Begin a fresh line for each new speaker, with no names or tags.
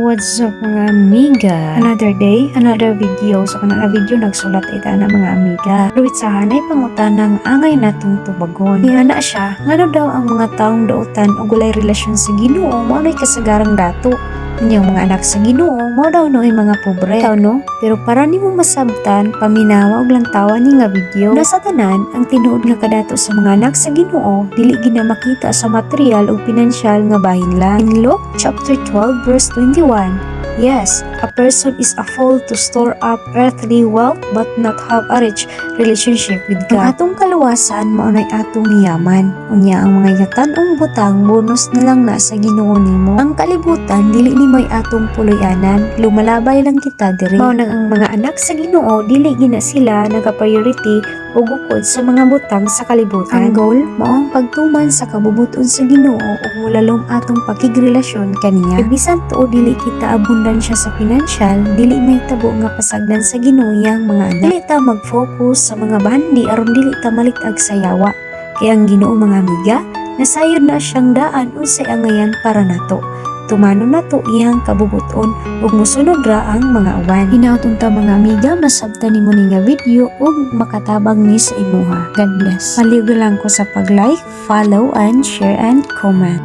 what's up mga amiga? Another day, another video. So kanang video nagsulat ita na mga amiga. Ruit sa hanay pangutanang angay natong tubagon. Hihana siya, ngano daw ang mga taong dautan o gulay relasyon sa Ginoo mao nay kasagarang dato. Inyong mga anak sa Ginoo mao daw noy mga pobre. Ikaw no? Pero para nimo masabtan, paminawa og lantawan ni nga video. Nasa tanan, ang tinuod nga kadato sa mga anak sa Ginoo dili gina makita sa material o pinansyal nga bahin lang. In Luke chapter 12 verse 21, yes, a person is a fool to store up earthly wealth but not have a rich relationship with God. Ang atong kaluwasan mao nay atong yaman. Unya ang mga yatan-ong butang bonus na lang na sa Ginoo nimo. Ang kalibutan dili ni may atong puloy-anan, lumalabay lang kita diri. Mao nang ang mga anak sa Ginoo dili gina sila nagapriority o gukod sa mga butang sa kalibutan. Ang goal mao ang pagtuman sa kabubuton sa Ginoo ug mulalom atong pakigrelasyon kaniya. Bisan tuod dili kita abundansya sa pinansyal, dili may tabo nga pasagdan sa Ginoo yang mga anak. Dili ta mag-focus sa mga bandi aron dili ta malit-ag sa yawa. Kaya ang Ginoo mga amiga, nasayod na siyang daan unsay angayan para nato. Tumano na to iyang kabubuton ug musunod ra ang mga awan. Hinautong ta mga amiga, masabtan nimo ni nga video ug makatabang ni sa imuha. God bless. Paligo lang ko sa pag-like, follow and share and comment.